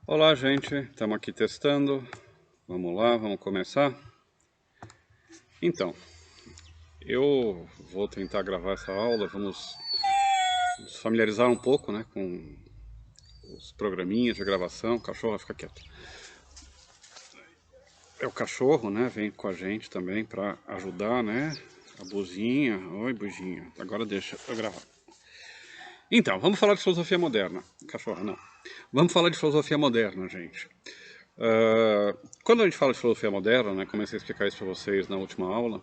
Olá, gente, estamos aqui testando. Vamos lá, vamos começar. Então, eu vou tentar gravar essa aula. Vamos nos familiarizar um pouco, né, com os programinhas de gravação. O cachorro, fica quieto. É o cachorro, né, vem com a gente também para ajudar, né? A Buzinha. Oi, Buzinha. Agora deixa eu gravar. Então, vamos falar de filosofia moderna. Cachorro, não. Vamos falar de filosofia moderna, gente. Quando a gente fala de filosofia moderna, né, comecei a explicar isso para vocês na última aula,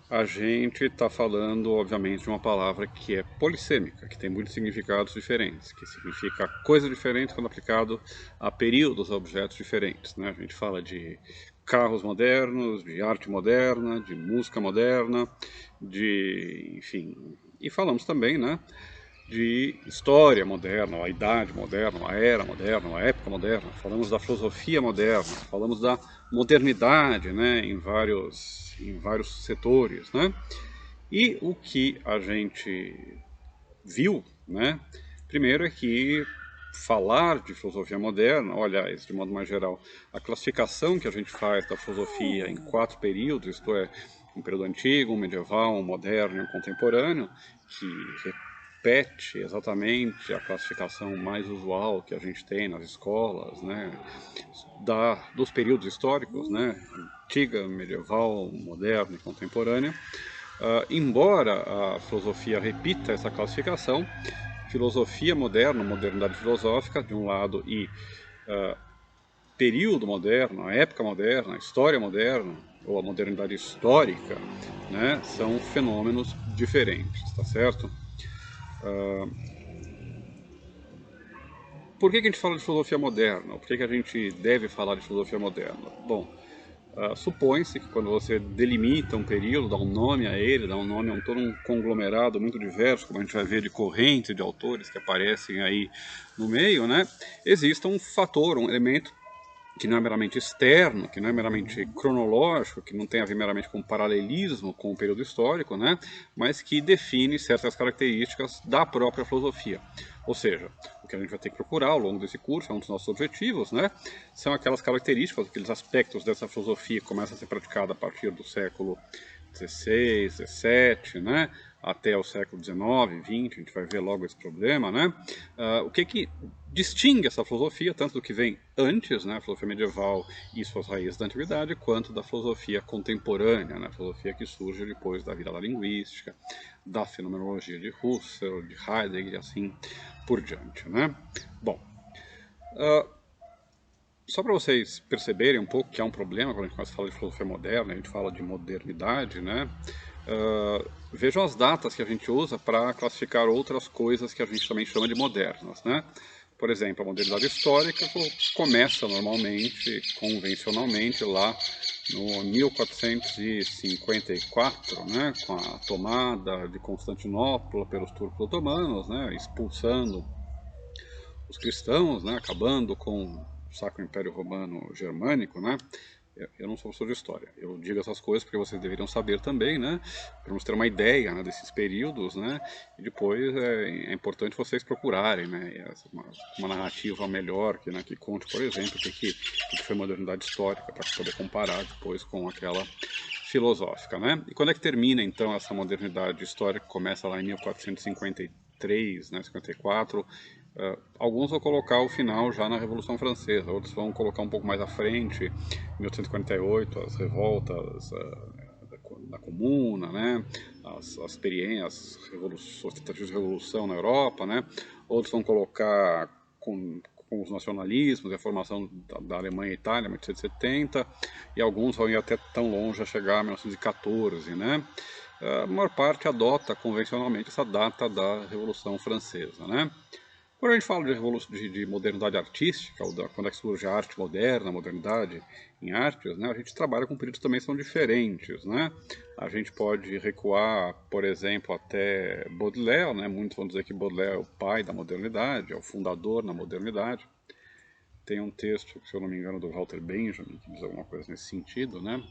a gente está falando, obviamente, de uma palavra que é polissêmica, que tem muitos significados diferentes, que significa coisa diferente quando aplicado a períodos, a objetos diferentes, né? A gente fala de carros modernos, de arte moderna, de música moderna, enfim, e falamos também, né, de história moderna, a idade moderna, a era moderna, a época moderna. Falamos da filosofia moderna, falamos da modernidade, né, em vários setores, né? E o que a gente viu, né, primeiro é que falar de filosofia moderna, olha, de modo mais geral, a classificação que a gente faz da filosofia em 4 períodos, isto é, um período antigo, um medieval, um moderno e um contemporâneo, que repete exatamente a classificação mais usual que a gente tem nas escolas, né, dos períodos históricos, né, antiga, medieval, moderna e contemporânea. Embora a filosofia repita essa classificação, filosofia moderna, modernidade filosófica, de um lado, e período moderno, a época moderna, a história moderna, ou a modernidade histórica, né, são fenômenos diferentes, tá certo? Por que a gente fala de filosofia moderna? Por que a gente deve falar de filosofia moderna? Bom, supõe-se que quando você delimita um período, dá um nome a ele, dá um nome a todo um conglomerado muito diverso, como a gente vai ver de correntes de autores que aparecem aí no meio, né? Existe um fator, um elemento que não é meramente externo, que não é meramente cronológico, que não tem a ver meramente com paralelismo com o período histórico, né? Mas que define certas características da própria filosofia. Ou seja, o que a gente vai ter que procurar ao longo desse curso, é um dos nossos objetivos, né? São aquelas características, aqueles aspectos dessa filosofia que começa a ser praticada a partir do século XVI, XVII, né? Até o século XIX, XX, a gente vai ver logo esse problema, né? O que distingue essa filosofia, tanto do que vem antes, né, a filosofia medieval e suas raízes da antiguidade, quanto da filosofia contemporânea, né, a filosofia que surge depois da vida da linguística, da fenomenologia de Husserl, de Heidegger e assim por diante, né? Bom, só para vocês perceberem um pouco que há um problema quando a gente começa a falar de filosofia moderna, a gente fala de modernidade, né? Vejam as datas que a gente usa para classificar outras coisas que a gente também chama de modernas, né? Por exemplo, a modernidade histórica começa normalmente, convencionalmente, lá no 1454, né, com a tomada de Constantinopla pelos turcos otomanos, né, expulsando os cristãos, né, acabando com o Sacro Império Romano Germânico, né? Eu não sou professor de história, eu digo essas coisas porque vocês deveriam saber também, né? Para nos ter uma ideia, né, desses períodos, né? E depois é importante vocês procurarem, né? Uma narrativa melhor que, né, que conte, por exemplo, o que foi modernidade histórica, para poder comparar depois com aquela filosófica, né? E quando é que termina então essa modernidade histórica? Começa lá em 1453, né, 54. Alguns vão colocar o final já na Revolução Francesa, outros vão colocar um pouco mais à frente, 1848, as revoltas da Comuna, né, as experiências, as tentativas de revolução na Europa, né, outros vão colocar com os nacionalismos, a formação da Alemanha e Itália, 1870, e alguns vão ir até tão longe a chegar a 1914, né. A maior parte adota convencionalmente essa data da Revolução Francesa, né. Quando a gente fala de modernidade artística, ou quando é que surge a arte moderna, a modernidade em artes, né, a gente trabalha com períodos que também são diferentes, né? A gente pode recuar, por exemplo, até Baudelaire, né? Muitos vão dizer que Baudelaire é o pai da modernidade, é o fundador da modernidade. Tem um texto, se eu não me engano, do Walter Benjamin, que diz alguma coisa nesse sentido, né?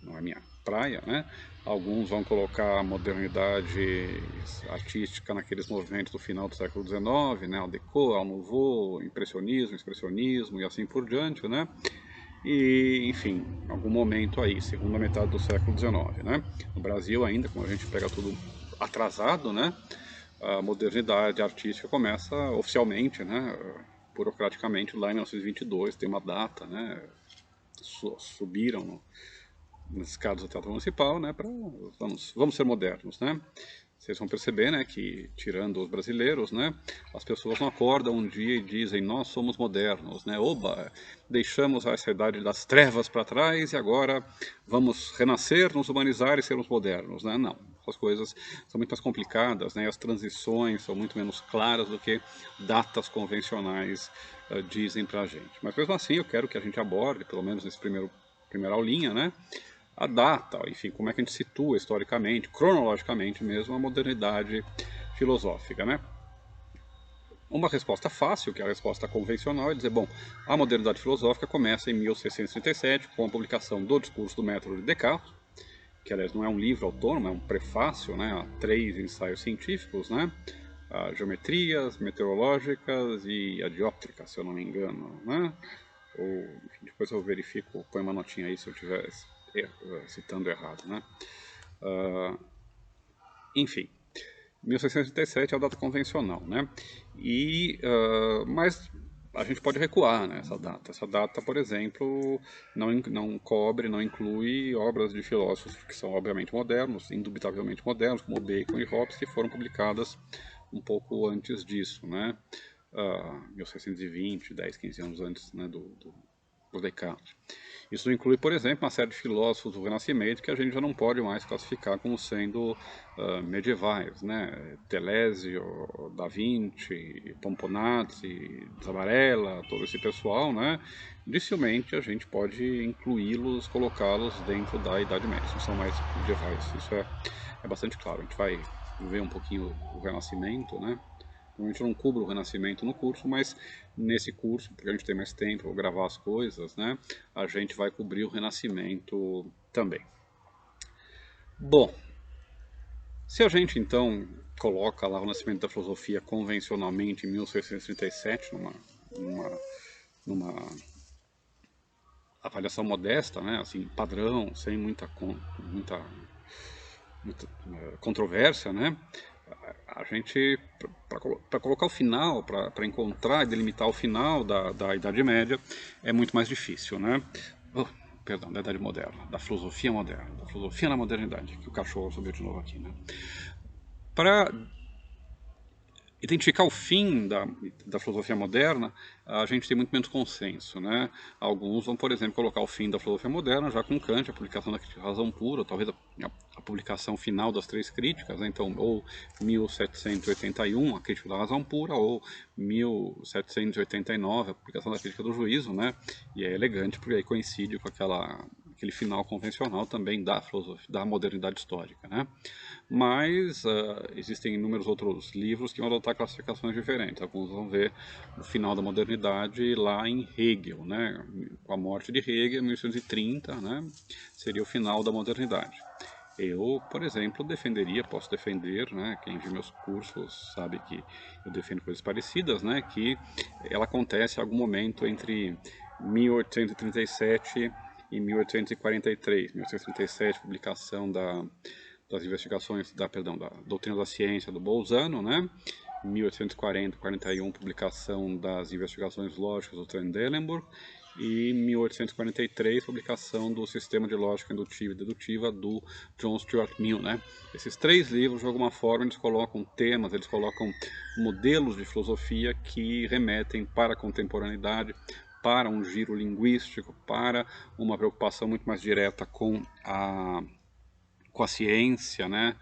Não é minha praia, né? Alguns vão colocar a modernidade artística naqueles movimentos do final do século XIX, né? Art Deco, Art Nouveau, impressionismo, expressionismo e assim por diante, né? E, enfim, algum momento aí, segunda metade do século XIX, né? No Brasil ainda, como a gente pega tudo atrasado, né? A modernidade artística começa oficialmente, né? Burocraticamente lá em 1922, tem uma data, né? Subiram nas escadas do Teatro Municipal, né? Vamos ser modernos, né? Vocês vão perceber, né, que tirando os brasileiros, né, as pessoas não acordam um dia e dizem nós somos modernos, né, oba, deixamos essa idade das trevas para trás e agora vamos renascer, nos humanizar e sermos modernos, né, não, as coisas são muito mais complicadas, né, as transições são muito menos claras do que datas convencionais dizem para a gente, mas mesmo assim eu quero que a gente aborde, pelo menos nesse primeira aulinha, né, a data, enfim, como é que a gente situa historicamente, cronologicamente mesmo, a modernidade filosófica, né? Uma resposta fácil, que é a resposta convencional, é dizer, bom, a modernidade filosófica começa em 1637, com a publicação do Discurso do Método de Descartes, que aliás não é um livro autônomo, é um prefácio, né, a 3 ensaios científicos, né, a geometrias, meteorológicas e a dióptrica, se eu não me engano, né, ou enfim, depois eu verifico, põe uma notinha aí se eu estiver citando errado, né? Enfim, 1637 é a data convencional, né? Mas a gente pode recuar nessa data. Essa data, por exemplo, não cobre, não inclui obras de filósofos que são obviamente modernos, indubitavelmente modernos, como Bacon e Hobbes, que foram publicadas um pouco antes disso, né? 1620, 10, 15 anos antes, né, do Descartes. Isso inclui, por exemplo, uma série de filósofos do Renascimento que a gente já não pode mais classificar como sendo medievais, né? Telésio, Da Vinci, Pomponazzi, Zabarella, todo esse pessoal, né? Dificilmente a gente pode incluí-los, colocá-los dentro da Idade Média, não são mais medievais, isso é bastante claro. A gente vai ver um pouquinho o Renascimento, né? Normalmente eu não cubro o Renascimento no curso, mas nesse curso, porque a gente tem mais tempo para gravar as coisas, né, a gente vai cobrir o Renascimento também. Bom, se a gente então coloca lá o nascimento da filosofia convencionalmente em 1637, numa avaliação modesta, né, assim, padrão, sem muita controvérsia, né, a gente, para colocar o final, para encontrar e delimitar o final da Idade Média, é muito mais difícil, né? Perdão, da Idade Moderna, da filosofia moderna, da filosofia na modernidade, que o cachorro subiu de novo aqui, né? Para identificar o fim da filosofia moderna, a gente tem muito menos consenso, né? Alguns vão, por exemplo, colocar o fim da filosofia moderna já com Kant, a publicação da Crítica da Razão Pura, ou talvez a publicação final das três críticas, né? Então, ou 1781, a Crítica da Razão Pura, ou 1789, a publicação da Crítica do Juízo, né? E é elegante porque aí coincide com aquele final convencional também da filosofia, da modernidade histórica, né? Mas existem inúmeros outros livros que vão adotar classificações diferentes. Alguns vão ver o final da modernidade lá em Hegel, né? Com a morte de Hegel, em 1830, né? Seria o final da modernidade. Eu, por exemplo, posso defender, né? Quem viu meus cursos sabe que eu defendo coisas parecidas, né? Que ela acontece em algum momento entre 1837 e 1843. 1837, publicação das investigações, da doutrina da ciência do Bolzano, né? 1840-41, publicação das investigações lógicas do Trendelenburg, e 1843, publicação do Sistema de Lógica Indutiva e Dedutiva do John Stuart Mill, né? Esses três livros, de alguma forma, eles colocam temas, eles colocam modelos de filosofia que remetem para a contemporaneidade, para um giro linguístico, para uma preocupação muito mais direta com a ciência, né?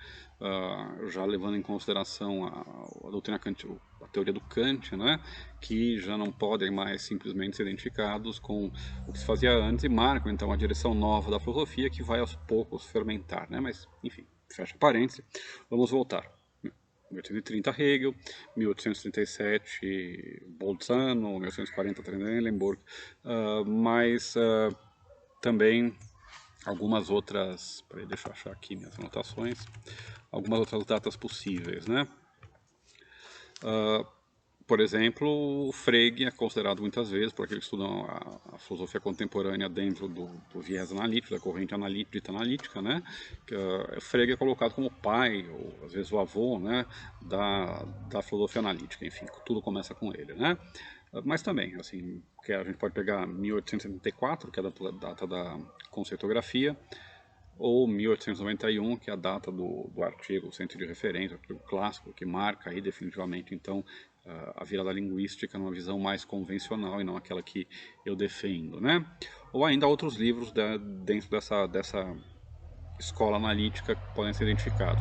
Já levando em consideração a doutrina Kant, a teoria do Kant, né? Que já não podem mais simplesmente ser identificados com o que se fazia antes e marcam então a direção nova da filosofia que vai aos poucos fermentar, né? Mas enfim, fecha parênteses, vamos voltar. 1830 Hegel, 1837 Bolzano, 1840 Trendelenburg, mas também algumas outras, peraí, deixa eu achar aqui minhas anotações, algumas outras datas possíveis, né? Por exemplo, Frege é considerado muitas vezes, por aqueles que estudam a filosofia contemporânea dentro do viés analítico, da corrente dita analítica, né? Frege é colocado como o pai, ou às vezes o avô, né? da filosofia analítica, enfim, tudo começa com ele, né? Mas também, assim, que a gente pode pegar 1874, que é a data da conceitografia, ou 1891, que é a data do artigo, o centro de referência, o artigo clássico, que marca aí definitivamente, então, a virada linguística numa visão mais convencional e não aquela que eu defendo, né? Ou ainda outros livros dentro dessa escola analítica que podem ser identificados.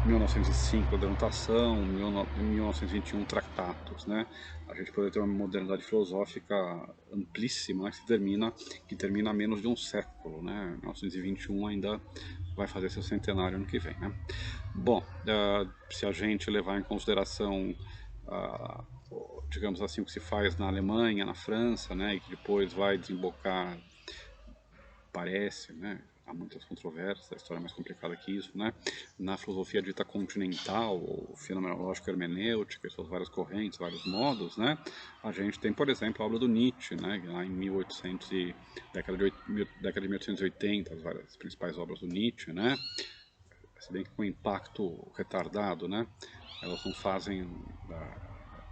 1905, a denotação, 1921, tratatos, né? A gente pode ter uma modernidade filosófica amplíssima, né, que termina há menos de um século, né? 1921 ainda vai fazer seu centenário ano que vem, né? Bom, se a gente levar em consideração, digamos assim, o que se faz na Alemanha, na França, né? E que depois vai desembocar, parece, né? Há muitas controvérsias, a história é mais complicada que isso, né? Na filosofia dita continental, ou fenomenológica hermenêutica, suas várias correntes, vários modos, né? A gente tem, por exemplo, a obra do Nietzsche, né? Lá em 1800 década de 1880, as principais obras do Nietzsche, né? Se bem que com impacto retardado, né? Elas não fazem...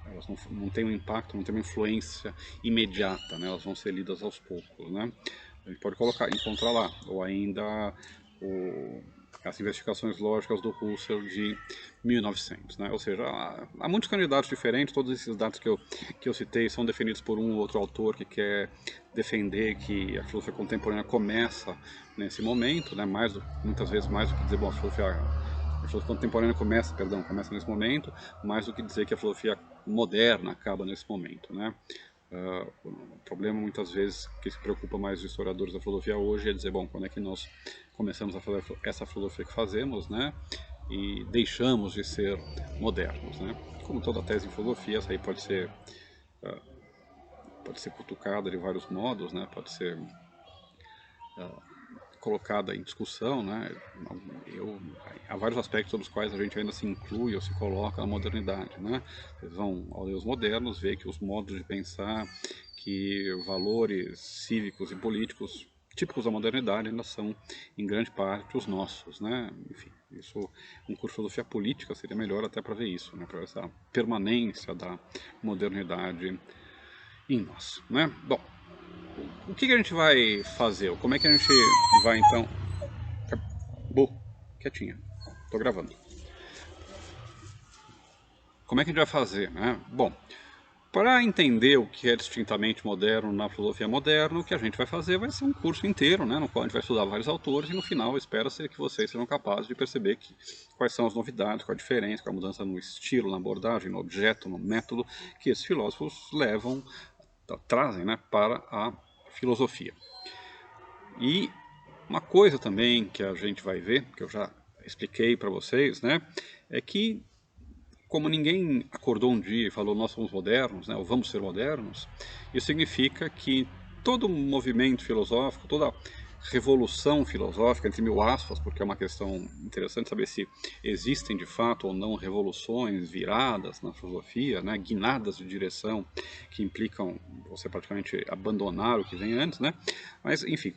Elas não têm um impacto, não têm uma influência imediata, né? Elas vão ser lidas aos poucos, né? A gente pode encontrar lá, ou ainda as investigações lógicas do Husserl de 1900, né? Ou seja, há muitos candidatos diferentes, todos esses dados que eu citei são definidos por um ou outro autor que quer defender que a filosofia contemporânea começa nesse momento, né? Muitas vezes mais do que dizer, bom, a filosofia contemporânea começa nesse momento, mais do que dizer que a filosofia moderna acaba nesse momento, né? O problema muitas vezes que se preocupa mais os historiadores da filosofia hoje é dizer, bom, quando é que nós começamos a fazer essa filosofia que fazemos, né? E deixamos de ser modernos, né? Como toda tese em filosofia, essa aí pode ser cutucada de vários modos, né? Pode ser colocada em discussão, né? Há vários aspectos sobre os quais a gente ainda se inclui ou se coloca na modernidade, né? Vocês vão, ao ler os modernos, ver que os modos de pensar, que valores cívicos e políticos típicos da modernidade ainda são, em grande parte, os nossos, né? Enfim, isso, um curso de filosofia política seria melhor até para ver isso, né? Para ver essa permanência da modernidade em nós, né? Bom, o que a gente vai fazer? Como é que a gente vai, então... Quietinha, tô gravando. Como é que a gente vai fazer, né? Bom, para entender o que é distintamente moderno na filosofia moderna, o que a gente vai fazer vai ser um curso inteiro, né, no qual a gente vai estudar vários autores e no final espera-se que vocês sejam capazes de perceber quais são as novidades, qual a diferença, qual a mudança no estilo, na abordagem, no objeto, no método que esses filósofos trazem, né, para a filosofia. E uma coisa também que a gente vai ver, que eu já expliquei para vocês, né, é que como ninguém acordou um dia e falou nós somos modernos, né, ou vamos ser modernos, isso significa que todo movimento filosófico, toda revolução filosófica, entre mil aspas, porque é uma questão interessante saber se existem de fato ou não revoluções viradas na filosofia, né, guinadas de direção que implicam você praticamente abandonar o que vem antes, né? Mas enfim,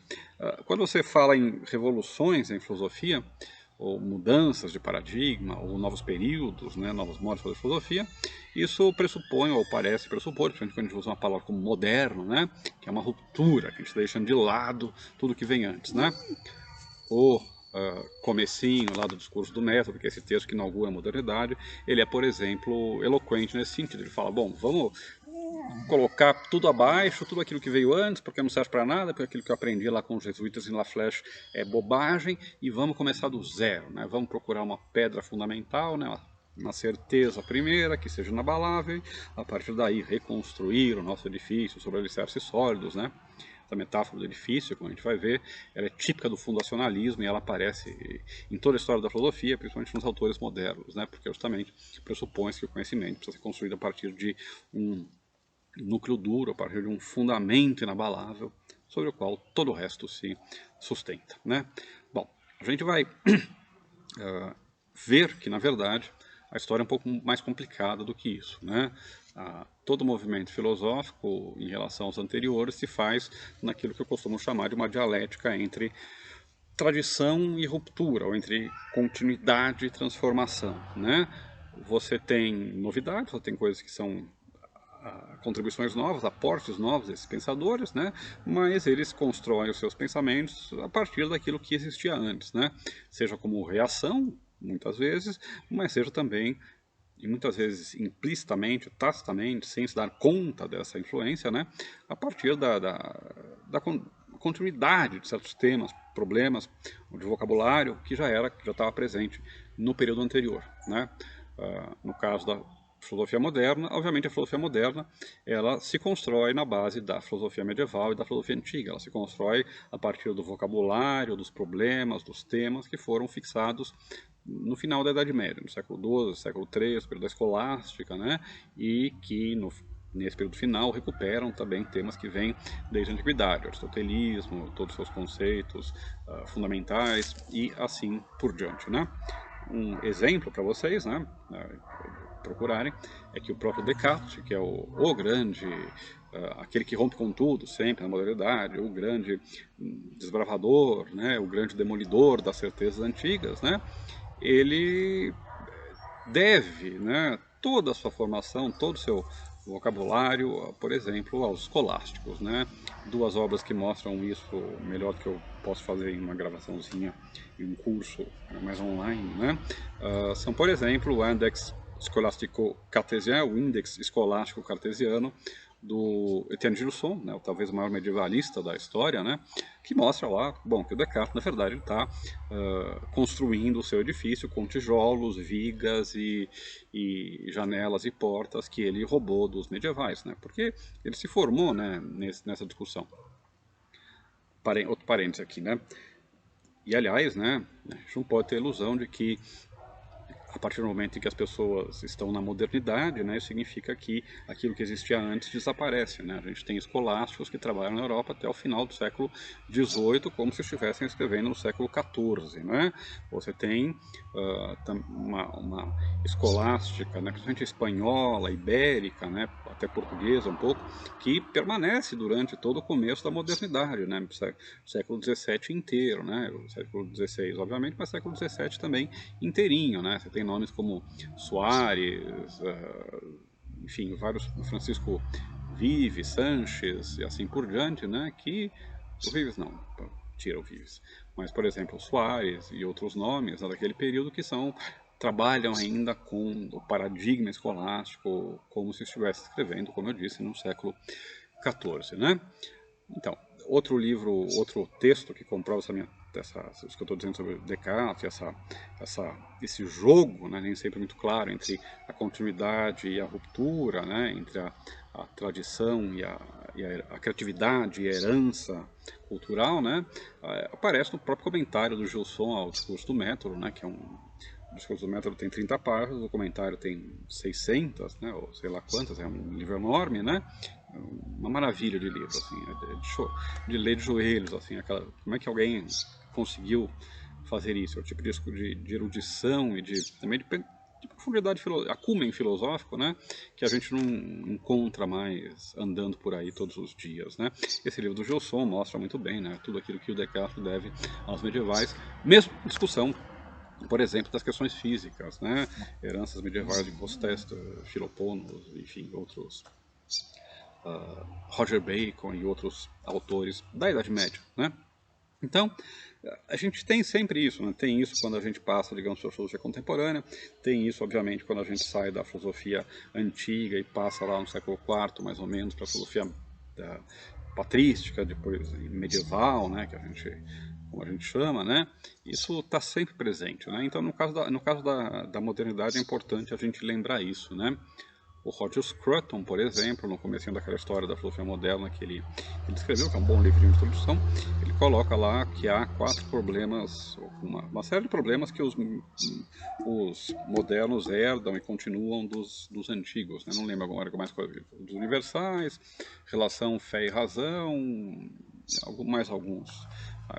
quando você fala em revoluções em filosofia, ou mudanças de paradigma, ou novos períodos, né, novos modos de fazer filosofia, isso pressupõe, ou parece pressupor, principalmente quando a gente usa uma palavra como moderno, né, que é uma ruptura, que a gente está deixando de lado tudo que vem antes, né? O comecinho lá do discurso do método, que é esse texto que inaugura a modernidade, ele é, por exemplo, eloquente nesse sentido. Ele fala, bom, vamos colocar tudo abaixo, tudo aquilo que veio antes, porque não serve para nada, porque aquilo que eu aprendi lá com os jesuítas em La Flèche é bobagem, e vamos começar do zero, né? Vamos procurar uma pedra fundamental, né? Uma certeza primeira, que seja inabalável, a partir daí reconstruir o nosso edifício sobre alicerces sólidos, né? Essa metáfora do edifício, como a gente vai ver, ela é típica do fundacionalismo e ela aparece em toda a história da filosofia, principalmente nos autores modernos, né? Porque justamente pressupõe-se que o conhecimento precisa ser construído a partir de um núcleo duro, a partir de um fundamento inabalável, sobre o qual todo o resto se sustenta, né? Bom, a gente vai ver que, na verdade, a história é um pouco mais complicada do que isso, né? Todo movimento filosófico, em relação aos anteriores, se faz naquilo que eu costumo chamar de uma dialética entre tradição e ruptura, ou entre continuidade e transformação, né? Você tem novidades, você tem coisas que são contribuições novas, aportes novos desses pensadores, né? Mas eles constroem os seus pensamentos a partir daquilo que existia antes, né? Seja como reação, muitas vezes, mas seja também, e muitas vezes implicitamente, tacitamente, sem se dar conta dessa influência, né? A partir da continuidade de certos temas, problemas, de vocabulário que já estava presente no período anterior, né? No caso da filosofia moderna, obviamente a filosofia moderna ela se constrói na base da filosofia medieval e da filosofia antiga, ela se constrói a partir do vocabulário, dos problemas, dos temas que foram fixados no final da Idade Média, no século XII, século III, período da escolástica, né? E que nesse período final recuperam também temas que vêm desde a antiguidade, o aristotelismo, todos os seus conceitos fundamentais e assim por diante, né? Um exemplo para vocês, né? Procurarem, é que o próprio Descartes, que é o grande, aquele que rompe com tudo sempre na modernidade, o grande desbravador, né, o grande demolidor das certezas antigas, né, ele deve, né, toda a sua formação, todo o seu vocabulário, por exemplo, aos escolásticos, né? Duas obras que mostram isso melhor do que eu posso fazer em uma gravaçãozinha, em um curso mais online, né? São, por exemplo, o Index Scholástico Cartésien, o Índex Escolástico Cartesiano, do Etienne Gilson, né, talvez o maior medievalista da história, né, que mostra lá, bom, que o Descartes, na verdade, ele está construindo o seu edifício com tijolos, vigas e janelas e portas que ele roubou dos medievais, né, porque ele se formou, né, nessa discussão. Outro parênteses aqui, né, e aliás, né, a gente não pode ter ilusão de que a partir do momento em que as pessoas estão na modernidade, né, significa que aquilo que existia antes desaparece, né? A gente tem escolásticos que trabalham na Europa até o final do século XVIII, como se estivessem escrevendo no século XIV, né? Você tem uma escolástica, né, principalmente espanhola, ibérica, né, até portuguesa um pouco, que permanece durante todo o começo da modernidade, né? Século XVII inteiro, né? O século XVI, obviamente, mas século XVII também inteirinho, né? Você tem nomes como Soares, enfim, vários, Francisco Vives, Sanches e assim por diante, né? Que o Vives não, tira o Vives, mas por exemplo, Soares e outros nomes, né, daquele período que trabalham ainda com o paradigma escolástico como se estivesse escrevendo, como eu disse, no século XIV, né? Então, outro livro, outro texto que comprova isso que eu estou dizendo sobre Descartes, esse jogo, né, nem sempre muito claro, entre a continuidade e a ruptura, né, entre a tradição e a criatividade e a herança cultural, né, aparece no próprio comentário do Gilson ao Discurso do Método, né, que é o Discurso do Método tem 30 páginas, o comentário tem 600, né, ou sei lá quantas, é um livro enorme, né, uma maravilha de livro, assim, de ler de joelhos, assim, como é que alguém conseguiu fazer isso? É o tipo de erudição e também de profundidade, acúmen filosófico, né, que a gente não encontra mais andando por aí todos os dias, né. Esse livro do Gilson mostra muito bem, né, tudo aquilo que o Descartes deve aos medievais, mesmo discussão, por exemplo, das questões físicas, né, heranças medievais de Costesta, Philoponos, enfim, outros, Roger Bacon e outros autores da Idade Média, né. Então, a gente tem sempre isso, né? Tem isso quando a gente passa, digamos, para a filosofia contemporânea, tem isso, obviamente, quando a gente sai da filosofia antiga e passa lá no século IV, mais ou menos, para a filosofia patrística, depois medieval, né, como a gente chama, né? Isso está sempre presente, né? Então, no caso da modernidade, é importante a gente lembrar isso, né? O Roger Scruton, por exemplo, no começo daquela história da filosofia moderna que ele escreveu, que é um bom livro de introdução, ele coloca lá que há 4 problemas, uma série de problemas que os modernos herdam e continuam dos antigos, né? Não lembro agora mais coisa, dos universais, relação fé e razão, mais alguns.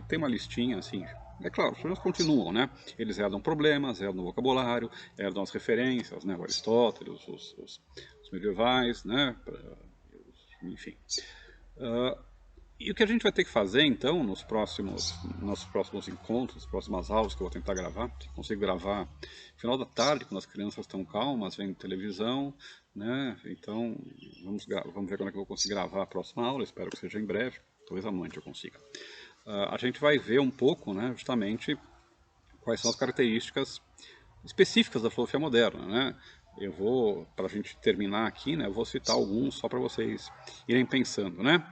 Tem uma listinha assim. É claro, os problemas continuam, né? Eles herdam problemas, herdam o vocabulário, herdam as referências, né? O Aristóteles, os medievais, né? Enfim. E o que a gente vai ter que fazer, então, nos próximos encontros, nas próximas aulas que eu vou tentar gravar, se consigo gravar no final da tarde, quando as crianças estão calmas, vendo televisão, né? Então, vamos ver quando é que eu vou conseguir gravar a próxima aula, espero que seja em breve, talvez amanhã eu consiga. A gente vai ver um pouco, né, justamente, quais são as características específicas da filosofia moderna, né? Eu vou, para a gente terminar aqui, né, eu vou citar alguns só para vocês irem pensando, né?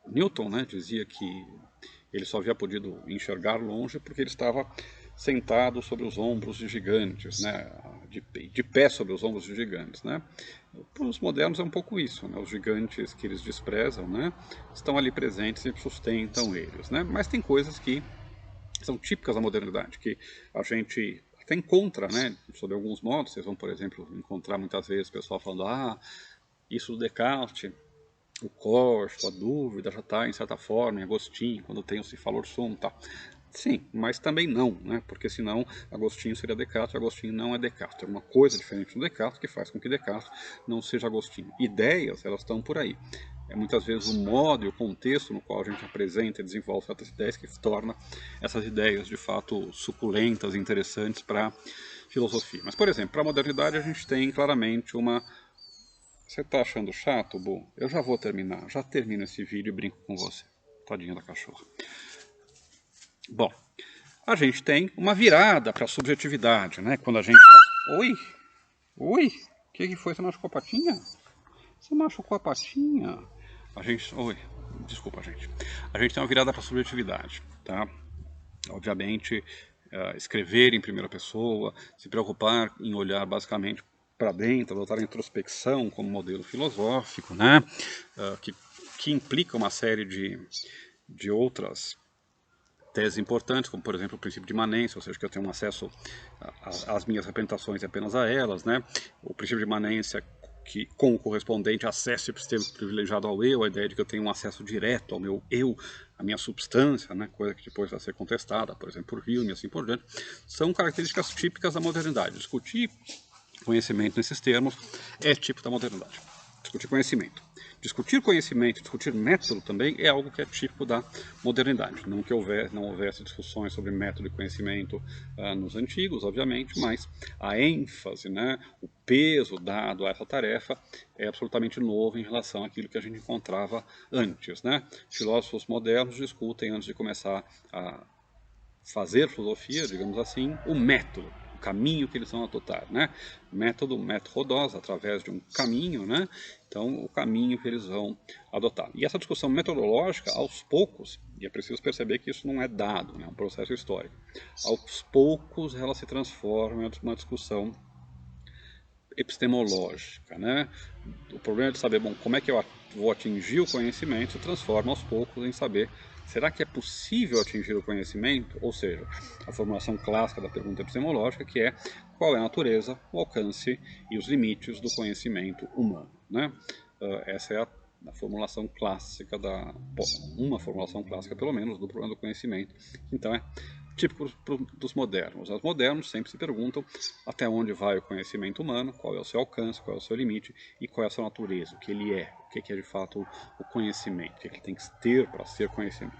Newton, né, dizia que ele só havia podido enxergar longe porque ele estava sentado sobre os ombros de gigantes, né, de pé sobre os ombros de gigantes, né. Para os modernos é um pouco isso, né, os gigantes que eles desprezam, né, estão ali presentes e sustentam eles, né, mas tem coisas que são típicas da modernidade, que a gente até encontra, né, sob alguns modos. Vocês vão, por exemplo, encontrar muitas vezes o pessoal falando, isso do Descartes, o corso, a dúvida já está, em certa forma, em Agostinho, quando tem o si falor sum, tá. Sim, mas também não, né? Porque senão Agostinho seria Descartes, e Agostinho não é Descartes. É uma coisa diferente do Descartes que faz com que Descartes não seja Agostinho. Ideias, elas estão por aí. É muitas vezes o modo e o contexto no qual a gente apresenta e desenvolve certas ideias que torna essas ideias de fato suculentas e interessantes para a filosofia. Mas, por exemplo, para a modernidade a gente tem claramente uma... Você tá achando chato, Bu? Eu já vou terminar. Já termino esse vídeo e brinco com você. Tadinha da cachorra. Bom, a gente tem uma virada para a subjetividade, né? Quando a gente... Oi? Oi? O que foi? Você machucou a patinha? Você machucou a patinha? A gente... Oi. Desculpa, gente. A gente tem uma virada para a subjetividade, tá? Obviamente, escrever em primeira pessoa, se preocupar em olhar basicamente para dentro, adotar a introspecção como modelo filosófico, né? Que implica uma série de outras teses importantes, como por exemplo o princípio de imanência, ou seja, que eu tenho um acesso às minhas representações e apenas a elas, né? O princípio de imanência que com o correspondente acesso epistêmico privilegiado ao eu, a ideia de que eu tenho um acesso direto ao meu eu, à minha substância, né, coisa que depois vai ser contestada, por exemplo, por Hume e assim por diante, são características típicas da modernidade. Discutir conhecimento nesses termos é tipo da modernidade. Discutir conhecimento. Discutir conhecimento, discutir método também é algo que é típico da modernidade. Não que não houvesse discussões sobre método e conhecimento nos antigos, obviamente, mas a ênfase, né, o peso dado a essa tarefa é absolutamente novo em relação àquilo que a gente encontrava antes, né? Filósofos modernos discutem, antes de começar a fazer filosofia, digamos assim, o método, o caminho que eles vão adotar, né? Método rodós, através de um caminho, né? Então, o caminho que eles vão adotar. E essa discussão metodológica, aos poucos, e é preciso perceber que isso não é dado, né? É um processo histórico. Aos poucos, ela se transforma em uma discussão epistemológica, né? O problema de saber, bom, como é que eu vou atingir o conhecimento se transforma aos poucos em saber, será que é possível atingir o conhecimento? Ou seja, a formulação clássica da pergunta epistemológica, que é qual é a natureza, o alcance e os limites do conhecimento humano, né? Essa é a formulação clássica uma formulação clássica pelo menos do problema do conhecimento. Então é típico dos modernos. Os modernos sempre se perguntam até onde vai o conhecimento humano, qual é o seu alcance, qual é o seu limite e qual é a sua natureza, o que ele é, o que é de fato o conhecimento, o que ele tem que ter para ser conhecimento.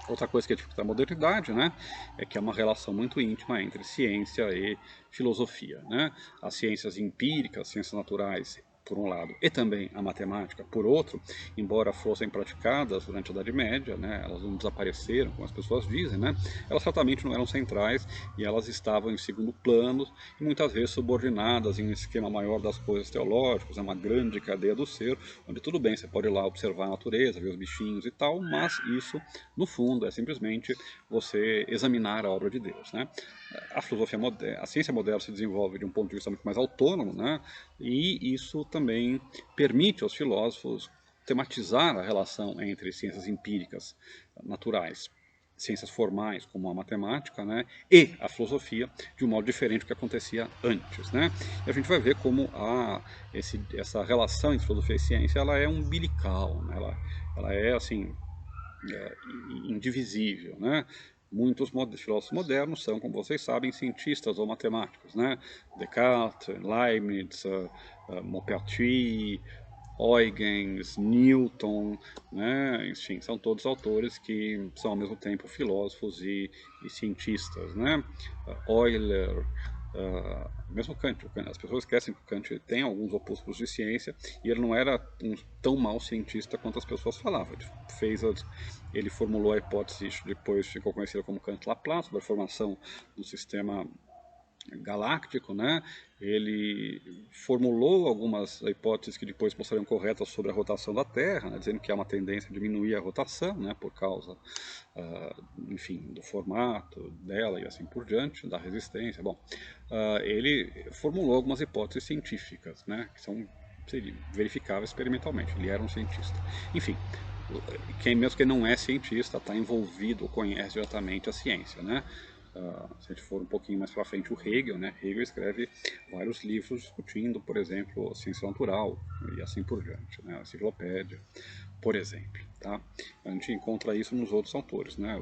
Outra coisa que é típica da modernidade, né, é que é uma relação muito íntima entre ciência e filosofia, né? As ciências empíricas, as ciências naturais, por um lado, e também a matemática, por outro, embora fossem praticadas durante a Idade Média, né, elas não desapareceram, como as pessoas dizem, né, elas certamente não eram centrais e elas estavam em segundo plano e muitas vezes subordinadas em um esquema maior das coisas teológicas, uma grande cadeia do ser, onde tudo bem, você pode ir lá observar a natureza, ver os bichinhos e tal, mas isso, no fundo, é simplesmente você examinar a obra de Deus, né? A filosofia moderna, a ciência moderna se desenvolve de um ponto de vista muito mais autônomo, né? E isso também permite aos filósofos tematizar a relação entre ciências empíricas naturais ciências formais, como a matemática, né, e a filosofia, de um modo diferente do que acontecia antes, né? E a gente vai ver como essa relação entre filosofia e ciência, ela é umbilical, né? Ela é, assim, indivisível, né? Muitos filósofos modernos são, como vocês sabem, cientistas ou matemáticos, né? Descartes, Leibniz, Maupertuis, Huygens, Newton, né? Enfim, são todos autores que são ao mesmo tempo filósofos e cientistas, né? Euler, mesmo Kant, as pessoas esquecem que o Kant tem alguns opúsculos de ciência e ele não era tão mau cientista quanto as pessoas falavam. Ele formulou a hipótese, depois ficou conhecida como Kant-Laplace, da formação do sistema galáctico, né? Ele formulou algumas hipóteses que depois mostrariam corretas sobre a rotação da Terra, né? Dizendo que há uma tendência a diminuir a rotação, né? Por causa, enfim, do formato dela e assim por diante, da resistência. Bom, ele formulou algumas hipóteses científicas, né? Que são verificáveis experimentalmente. Ele era um cientista. Enfim, mesmo que não é cientista, está envolvido ou conhece diretamente a ciência, né? Se a gente for um pouquinho mais para frente, o Hegel, né? Hegel escreve vários livros discutindo, por exemplo, ciência natural e assim por diante, né? A enciclopédia, por exemplo, tá? A gente encontra isso nos outros autores, né?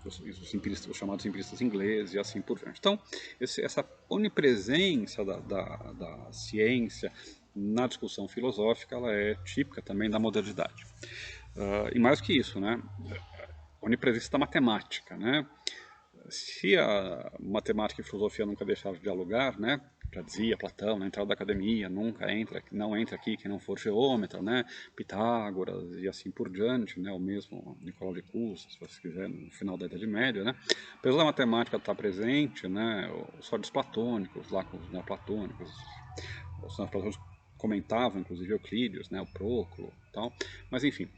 Os chamados empiristas ingleses e assim por diante. Então, essa onipresença da ciência na discussão filosófica, ela é típica também da modernidade. E mais que isso, né? Onipresença da matemática, né? Se a matemática e a filosofia nunca deixaram de dialogar, né? Já dizia Platão na entrada da academia, não entra aqui quem não for geômetra, né? Pitágoras e assim por diante, né? O mesmo Nicolau de Cusa, se você quiser, no final da Idade Média, né? Apesar da matemática estar presente, né? Os sólidos platônicos, lá com os neoplatônicos, os neoplatônicos comentavam, inclusive, Euclides, né, o Próclo e tal, mas enfim,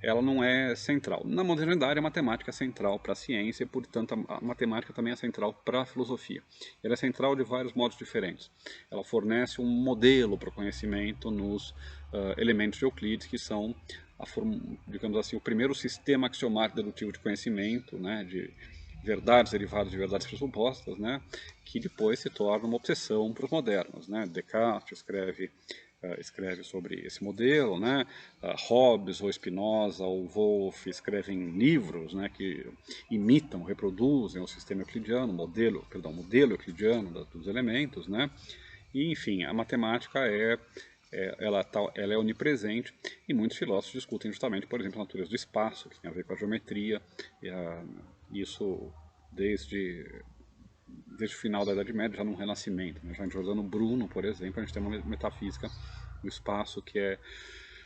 ela não é central. Na modernidade, a matemática é central para a ciência e, portanto, a matemática também é central para a filosofia. Ela é central de vários modos diferentes. Ela fornece um modelo para o conhecimento nos elementos de Euclides, que são, digamos assim, o primeiro sistema axiomático dedutivo de conhecimento, né, de verdades derivadas de verdades pressupostas, né, que depois se torna uma obsessão para os modernos, né? Descartes escreve sobre esse modelo, né? Hobbes ou Spinoza ou Wolff escrevem livros, né, que imitam, reproduzem o sistema euclidiano, modelo euclidiano dos elementos, né? E, enfim, a matemática ela é onipresente e muitos filósofos discutem justamente, por exemplo, a natureza do espaço, que tem a ver com a geometria, isso desde o final da Idade Média, já no Renascimento, né? Já em Giordano Bruno, por exemplo, a gente tem uma metafísica do espaço que é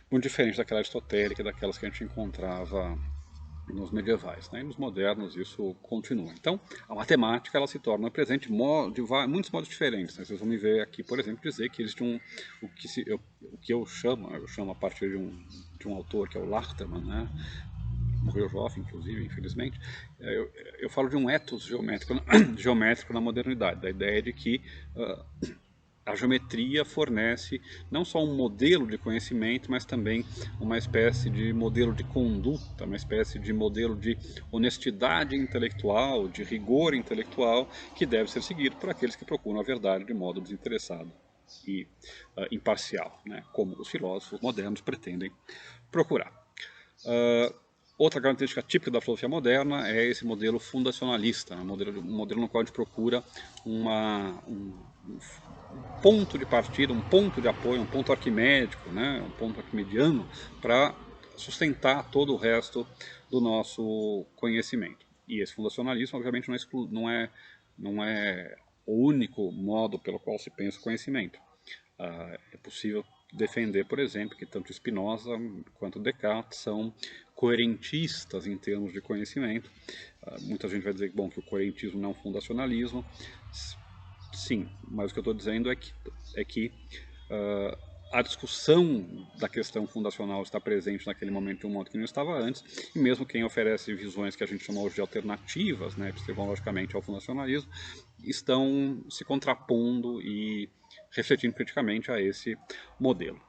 muito diferente daquela aristotélica, daquelas que a gente encontrava nos medievais, né? E nos modernos isso continua. Então, a matemática ela se torna presente de muitos modos diferentes, né? Vocês vão me ver aqui, por exemplo, dizer que existe o que eu chamo a partir de um autor que é o Lachterman, né? Morreu jovem, inclusive, infelizmente. Eu falo de um ethos geométrico na modernidade, da ideia de que a geometria fornece não só um modelo de conhecimento, mas também uma espécie de modelo de conduta, uma espécie de modelo de honestidade intelectual, de rigor intelectual, que deve ser seguido por aqueles que procuram a verdade de modo desinteressado e imparcial, né, como os filósofos modernos pretendem procurar. Outra característica típica da filosofia moderna é esse modelo fundacionalista, um modelo no qual a gente procura um ponto de partida, um ponto de apoio, um ponto arquimédico, né, um ponto arquimediano para sustentar todo o resto do nosso conhecimento. E esse fundacionalismo, obviamente, não é o único modo pelo qual se pensa o conhecimento. É possível defender, por exemplo, que tanto Spinoza quanto Descartes são coerentistas em termos de conhecimento. Muita gente vai dizer que o coerentismo não é um fundacionalismo. Sim, mas o que eu estou dizendo é que a discussão da questão fundacional está presente naquele momento de um modo que não estava antes, e mesmo quem oferece visões que a gente chama hoje de alternativas, né, epistemologicamente ao fundacionalismo, estão se contrapondo e refletindo criticamente a esse modelo.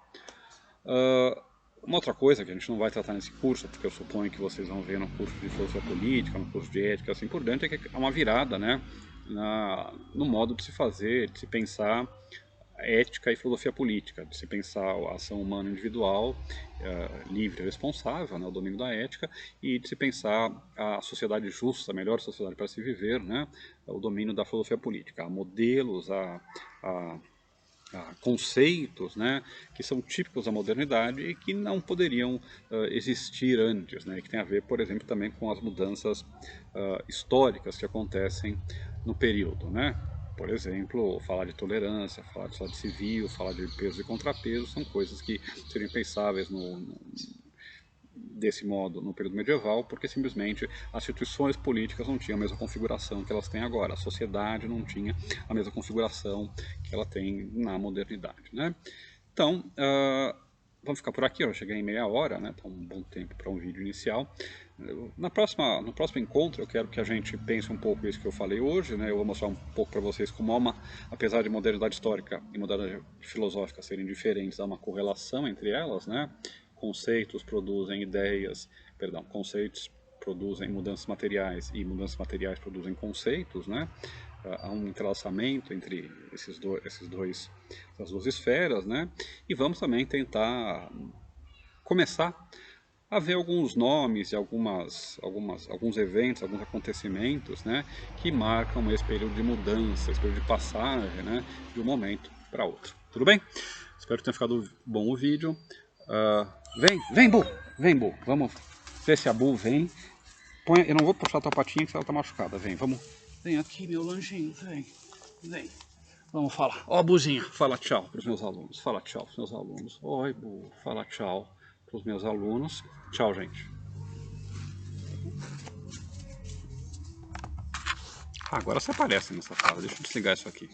Uma outra coisa que a gente não vai tratar nesse curso, porque eu suponho que vocês vão ver no curso de filosofia política, no curso de ética, assim por diante, é que há uma virada, né, no modo de se fazer, de se pensar ética e filosofia política, de se pensar a ação humana individual, livre e responsável, né, o domínio da ética, e de se pensar a sociedade justa, a melhor sociedade para se viver, né, o domínio da filosofia política, a modelos, a conceitos, né, que são típicos da modernidade e que não poderiam existir antes, né, que tem a ver, por exemplo, também com as mudanças históricas que acontecem no período, né. Por exemplo, falar de tolerância, falar de Estado civil, falar de peso e contrapeso, são coisas que seriam impensáveis desse modo no período medieval, porque simplesmente as instituições políticas não tinham a mesma configuração que elas têm agora, a sociedade não tinha a mesma configuração que ela tem na modernidade, né? Então, vamos ficar por aqui, eu cheguei em meia hora, né? Tá um bom tempo para um vídeo inicial. No próximo encontro eu quero que a gente pense um pouco isso que eu falei hoje, né? Eu vou mostrar um pouco para vocês como há apesar de modernidade histórica e modernidade filosófica serem diferentes, há uma correlação entre elas, né? Conceitos produzem ideias, perdão, conceitos produzem mudanças materiais e mudanças materiais produzem conceitos, né? Há um entrelaçamento entre essas duas esferas, né? E vamos também tentar começar a ver alguns nomes e alguns eventos, alguns acontecimentos, né, que marcam esse período de mudança, esse período de passagem, né, de um momento para outro. Tudo bem? Espero que tenha ficado bom o vídeo. Vem, Bu, vamos ver se a Bu vem. Eu não vou puxar a tua patinha que ela tá machucada, vem, vamos. Vem aqui, meu lanjinho, vem. Vamos falar. Ó, Buzinha, fala tchau para os meus alunos. Fala tchau para os meus alunos. Oi, Bu, fala tchau para os meus alunos. Tchau, gente. Agora você aparece nessa sala. Deixa eu desligar isso aqui.